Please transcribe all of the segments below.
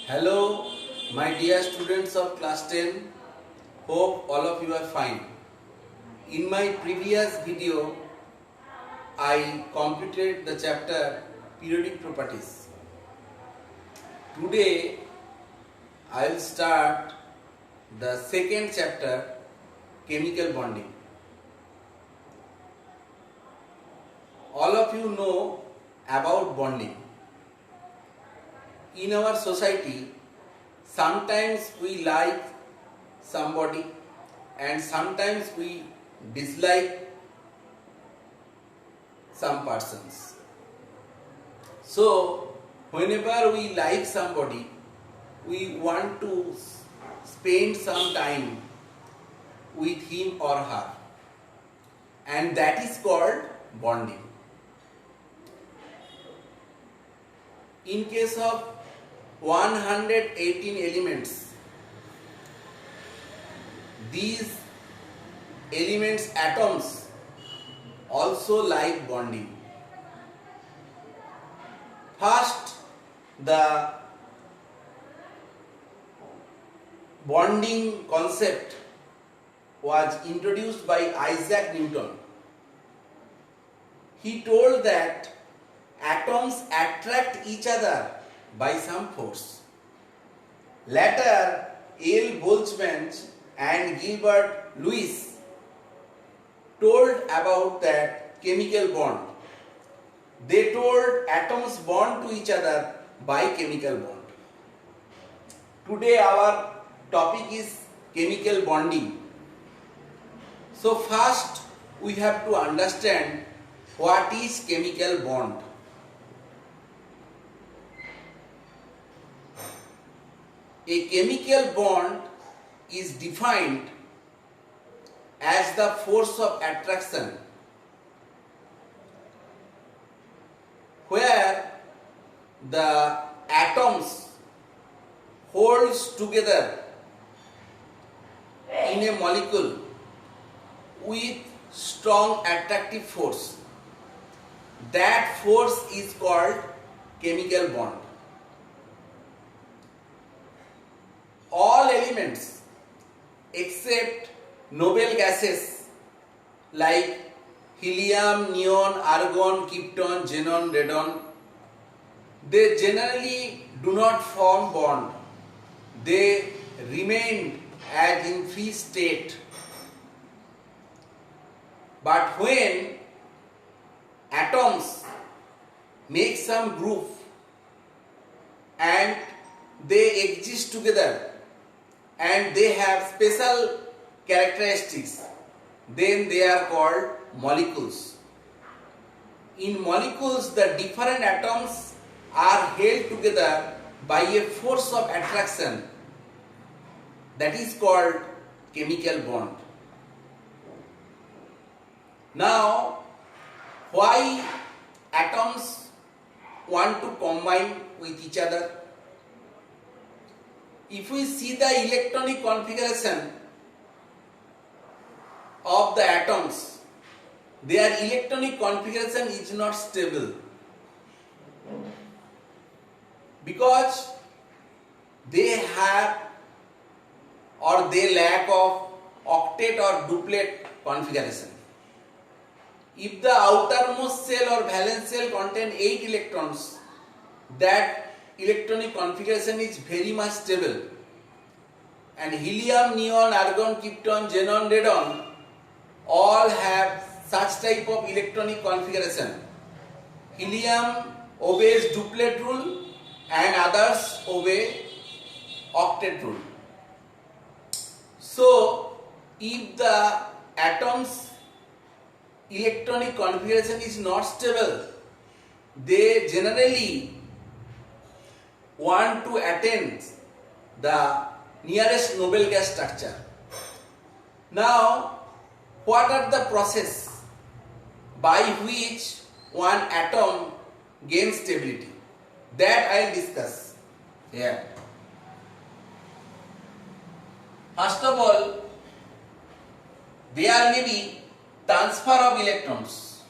Hello, my dear students of class 10. Hope all of you are fine. In my previous video, I completed the chapter periodic properties. Today, I will start the second chapter, chemical bonding. All of you know about bonding. In our society, sometimes we like somebody and sometimes we dislike some persons. So, whenever we like somebody, we want to spend some time with him or her, and that is called bonding. In case of 118 elements, these elements atoms also like bonding. First, the bonding concept was introduced by Isaac Newton. He told that atoms attract each other by some force. Later, L. Boltzmann and Gilbert Lewis told about that chemical bond. They told atoms bond to each other by chemical bond. Today our topic is chemical bonding. So first we have to understand what is chemical bond. A chemical bond is defined as the force of attraction where the atoms holds together in a molecule with strong attractive force. That force is called chemical bond. All elements except noble gases like helium, neon, argon, krypton, xenon, radon, they generally do not form bond. They remain as in free state. But when atoms make some group and they exist together and they have special characteristics, then they are called molecules. In molecules, the different atoms are held together by a force of attraction that is called chemical bond. Now, why atoms want to combine with each other? If we see the electronic configuration of the atoms, their electronic configuration is not stable because they have or they lack of octet or duplet configuration. If the outermost shell or valence shell contain 8 electrons, that electronic configuration is very much stable, and helium, neon, argon, krypton, xenon, radon all have such type of electronic configuration. Helium obeys duplet rule and others obey octet rule. So if the atom's electronic configuration is not stable, they generally want to attain the nearest noble gas structure. Now, what are the process by which one atom gains stability? That I will discuss here. First of all, there may be transfer of electrons.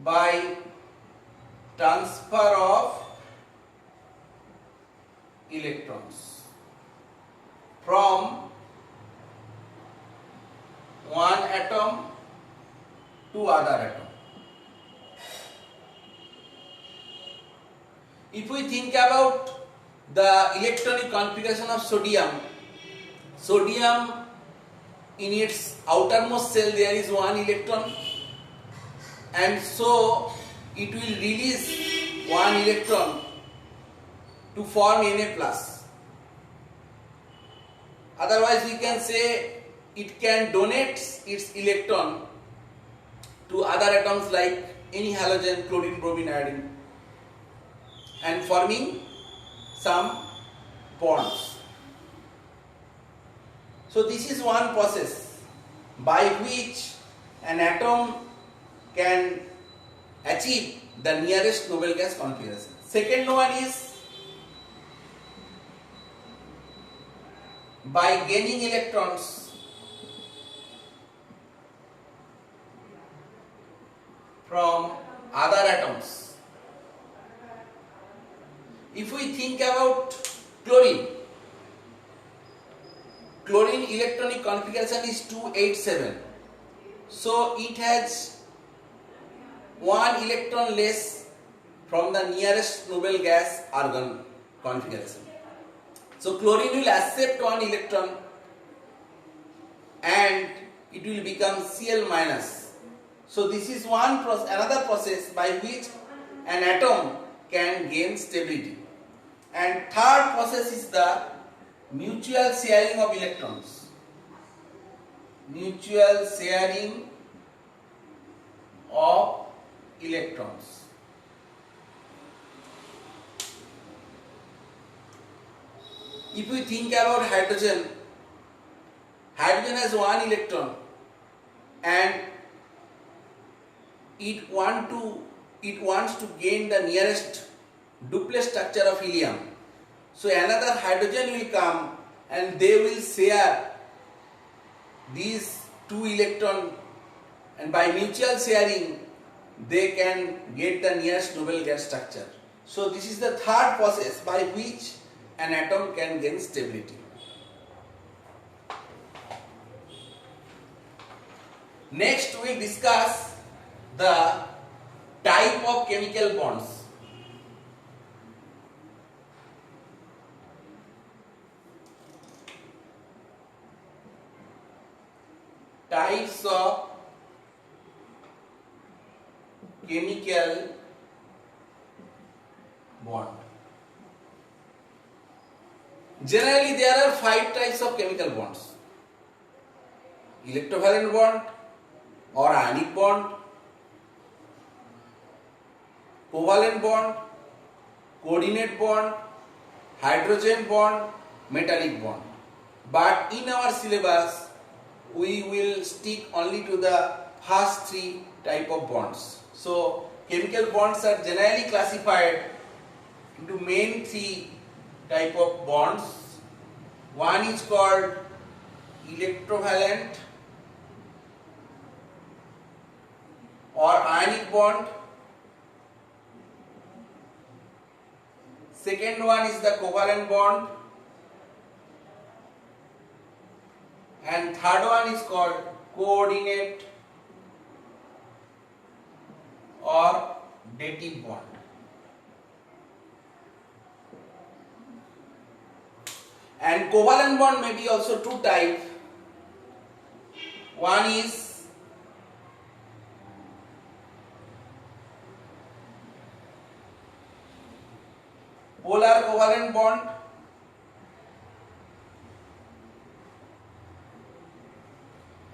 by transfer of electrons from one atom to other atom. If we think about the electronic configuration of sodium, sodium in its outermost shell there is one electron, and so it will release one electron to form Na plus. Otherwise we can say it can donate its electron to other atoms like any halogen, chlorine, bromine, iodine, and forming some bonds. So this is one process by which an atom can achieve the nearest noble gas configuration. Second one is by gaining electrons from other atoms. If we think about chlorine, chlorine electronic configuration is 287. So it has one electron less from the nearest noble gas argon configuration. So chlorine will accept one electron and it will become Cl minus. So this is another process by which an atom can gain stability. And third process is the mutual sharing of electrons. Mutual sharing of electrons. If we think about hydrogen, hydrogen has one electron and it wants to gain the nearest duplet structure of helium. So another hydrogen will come and they will share these two electrons, and by mutual sharing they can get the nearest noble gas structure. So this is the third process by which an atom can gain stability. Next we will discuss the type of chemical bonds. Types of chemical bond. Generally there are 5 types of chemical bonds: electrovalent bond or ionic bond, covalent bond, coordinate bond, hydrogen bond, metallic bond. But in our syllabus we will stick only to the first 3 type of bonds. So chemical bonds are generally classified into main 3 type of bonds. One is called electrovalent or ionic bond. Second one is the covalent bond, and third one is called coordinate or dative bond. And covalent bond may be also 2 types. One is polar covalent bond,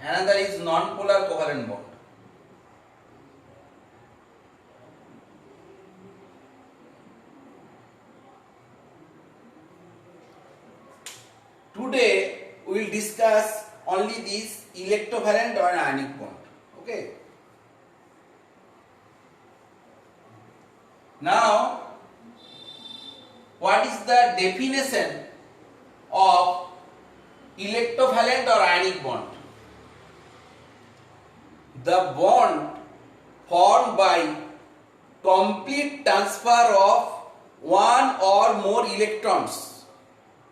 another is non-polar covalent bond. Today we will discuss only these electrovalent or ionic bond. Okay. Now, what is the definition of electrovalent or ionic bond? The bond formed by complete transfer of one or more electrons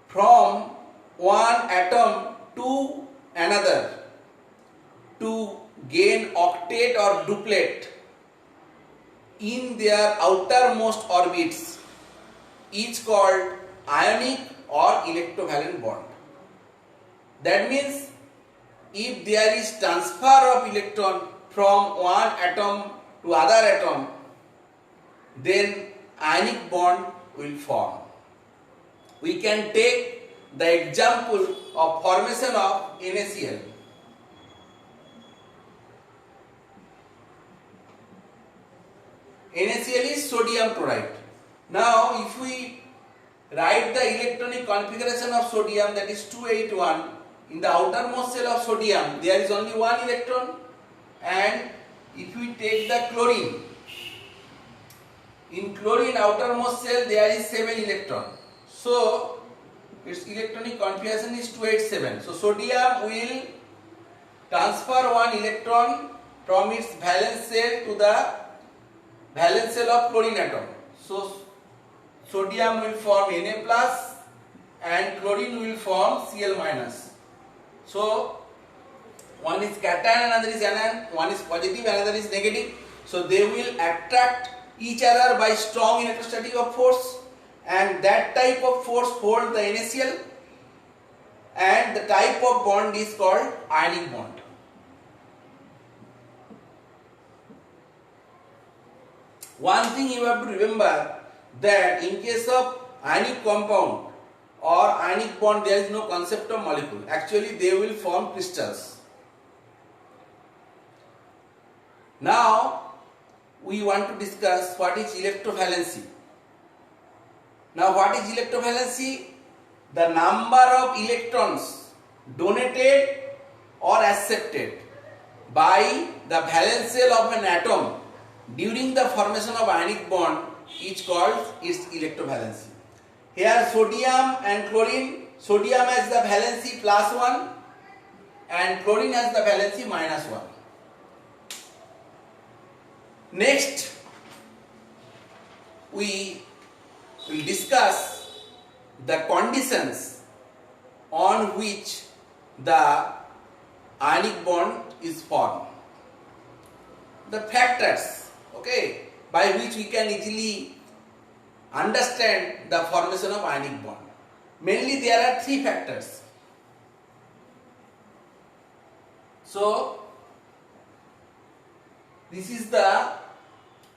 from one atom to another to gain octet or duplet in their outermost orbits is called ionic or electrovalent bond. That means if there is transfer of electron from one atom to other atom, then ionic bond will form. We can take the example of formation of NaCl. NaCl is sodium chloride. Now if we write the electronic configuration of sodium, that is 281, in the outermost shell of sodium there is only one electron, and if we take the chlorine, in chlorine outermost shell there is 7 electron. So its electronic configuration is 287. So sodium will transfer one electron from its valence shell to the valence shell of chlorine atom. So sodium will form Na plus and chlorine will form Cl minus. So one is cation, another is anion, one is positive, another is negative. So they will attract each other by strong electrostatic force, and that type of force holds the NaCl, and the type of bond is called ionic bond. One thing you have to remember, that in case of ionic compound or ionic bond there is no concept of molecule. Actually they will form crystals. Now we want to discuss what is electrovalency. Now what is electrovalency? The number of electrons donated or accepted by the valence shell of an atom during the formation of ionic bond is called its electrovalency. Here sodium and chlorine, sodium has the valency +1 and chlorine has the valency -1. Next we will discuss the conditions on which the ionic bond is formed. The factors, okay, by which we can easily understand the formation of ionic bond. Mainly there are 3 factors. So this is the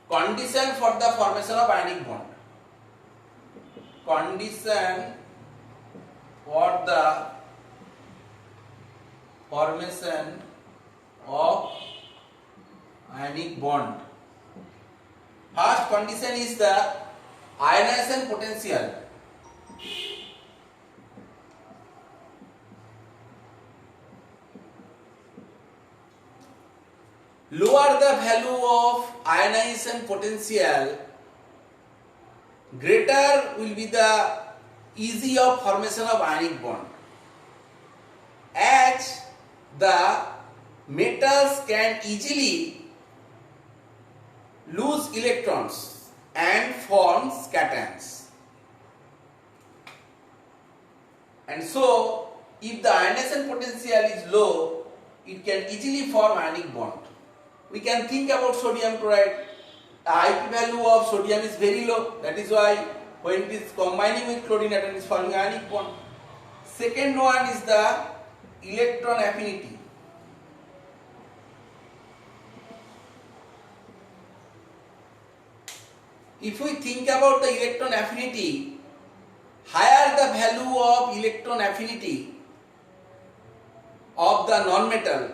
condition for the formation of ionic bond. Condition for the formation of ionic bond. First condition is the ionization potential. Lower the value of ionization potential, greater will be the ease of formation of ionic bond, as the metals can easily lose electrons and form cations. And so if the ionization potential is low, it can easily form ionic bond. We can think about sodium chloride. The IP value of sodium is very low. That is why when it is combining with chlorine atom, it is forming ionic bond. Second one is the electron affinity. If we think about the electron affinity, higher the value of electron affinity of the non-metal,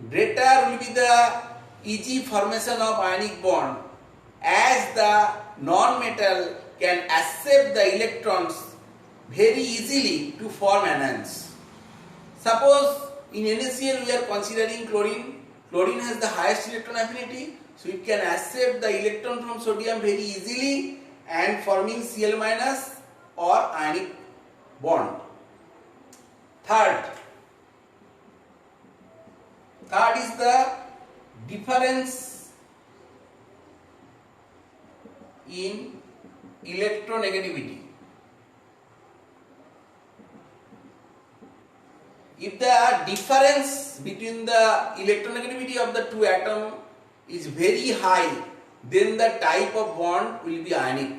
greater will be the easy formation of ionic bond, as the non-metal can accept the electrons very easily to form anions. Suppose in NaCl we are considering chlorine. Chlorine has the highest electron affinity, so it can accept the electron from sodium very easily and forming Cl minus or ionic bond. Third is the difference in electronegativity. If the difference between the electronegativity of the two atoms is very high, then the type of bond will be ionic.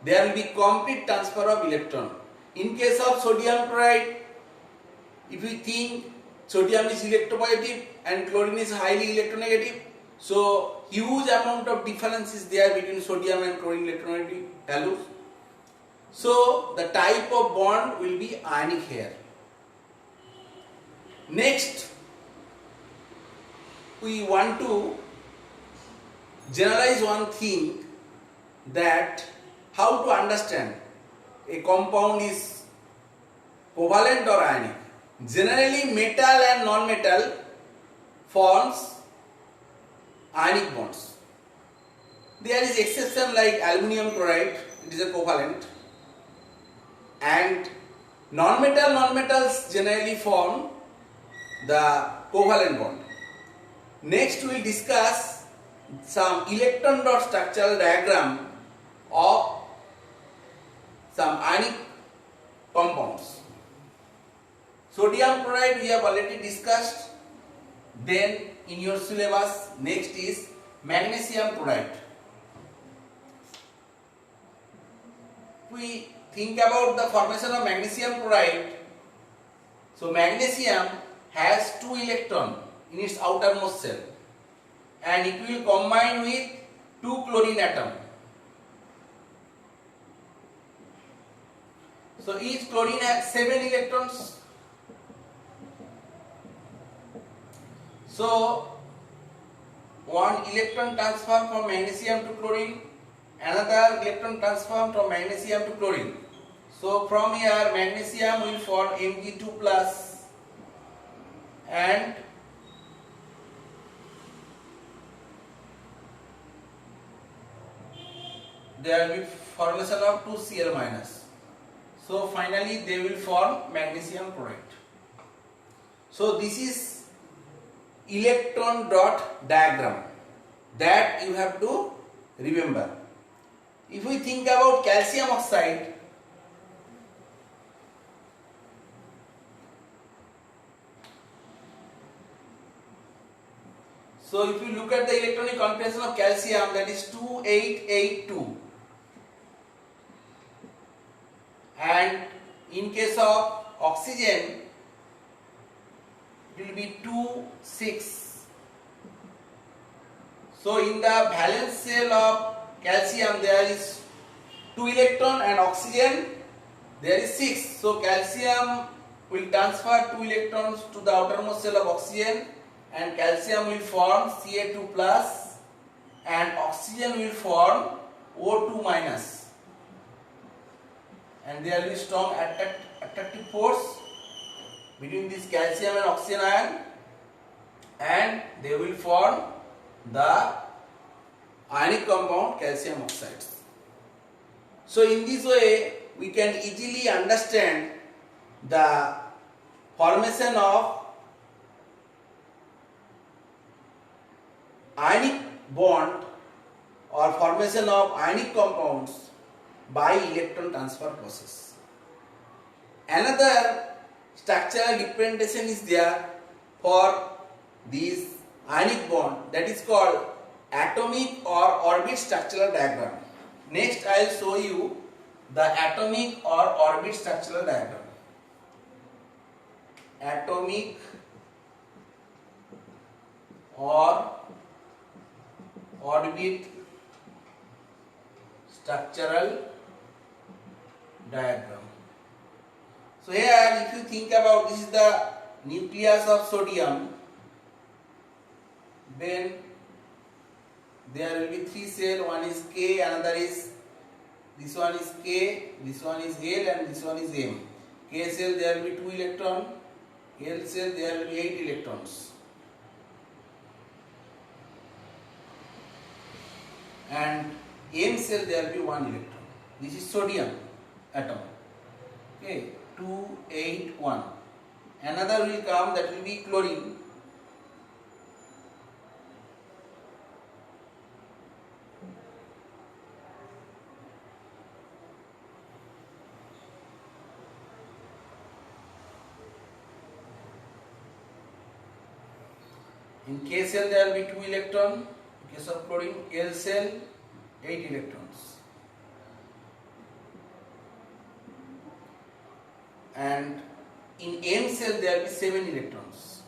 There will be complete transfer of electron. In case of sodium chloride, if we think sodium is electropositive and chlorine is highly electronegative, so huge amount of difference is there between sodium and chlorine electronegative values. So the type of bond will be ionic here. Next, we want to generalize one thing, that how to understand a compound is covalent or ionic. Generally, metal and non-metal forms ionic bonds. There is exception like aluminum chloride, it is a covalent, and non-metals generally form the covalent bond. Next, we will discuss some electron dot structural diagram of some ionic compounds. Sodium chloride we have already discussed. Then in your syllabus, next is magnesium chloride. We think about the formation of magnesium chloride. So magnesium has 2 electrons in its outermost shell, and it will combine with 2 chlorine atoms. So each chlorine has 7 electrons. So one electron transfer from magnesium to chlorine, another electron transfer from magnesium to chlorine. So from here magnesium will form Mg2 plus, and there will be formation of 2Cl minus. So finally they will form magnesium chloride. So this is electron dot diagram that you have to remember. If we think about calcium oxide, so if you look at the electronic configuration of calcium, that is 2882, and in case of oxygen it will be 2,6. So in the valence shell of calcium there is 2 electron, and oxygen there is 6. So calcium will transfer 2 electrons to the outermost shell of oxygen, and calcium will form Ca2 plus, and oxygen will form O2 minus, and there will be strong attractive force between this calcium and oxygen ion, and they will form the ionic compound calcium oxides. So in this way we can easily understand the formation of ionic bond or formation of ionic compounds by electron transfer process. Another structural differentiation is there for this ionic bond, that is called atomic or orbit structural diagram. Next I will show you the atomic or orbit structural diagram. Atomic or orbit structural diagram. So here if you think about, this is the nucleus of sodium, then there will be 3 cells, one is K, another is, this one is K, this one is L, and this one is M. K cell there will be 2 electrons, L cell there will be 8 electrons, and M cell there will be 1 electron. This is sodium atom. Okay, 2, 8, 1. Another will come, that will be chlorine. In K cell there will be 2 electrons. In case of chlorine, L cell 8 electrons. And in N cell there will be 7 electrons.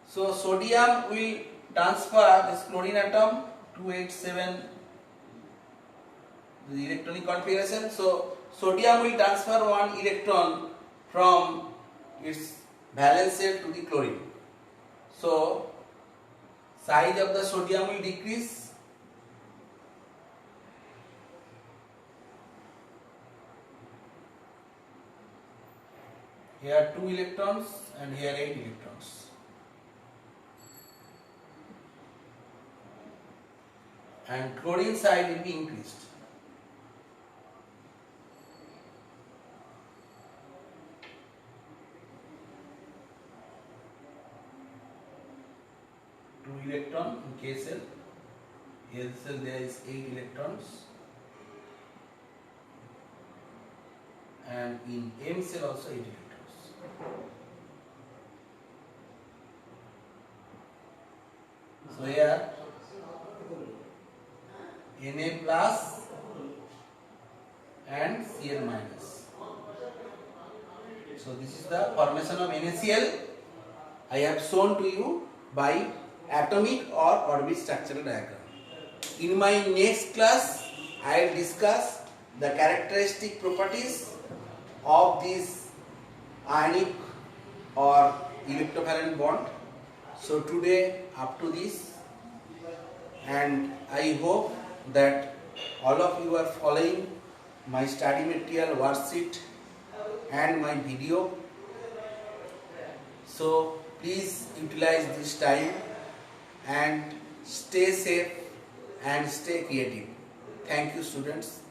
So sodium will transfer this chlorine atom 287, the electronic configuration. So sodium will transfer 1 electron from its valence shell to the chlorine. So size of the sodium will decrease. Here 2 electrons and here 8 electrons. And chlorine side will be increased. Two electron in K cell. L cell there is 8 electrons. And in M cell also 8 electrons. So here Na plus and Cl minus. So this is the formation of NaCl. I have shown to you by atomic or orbit structural diagram. In my next class, I will discuss the characteristic properties of this ionic or electrovalent bond. So today up to this, and I hope that all of you are following my study material worksheet and my video. So please utilize this time and stay safe and stay creative. Thank you, students.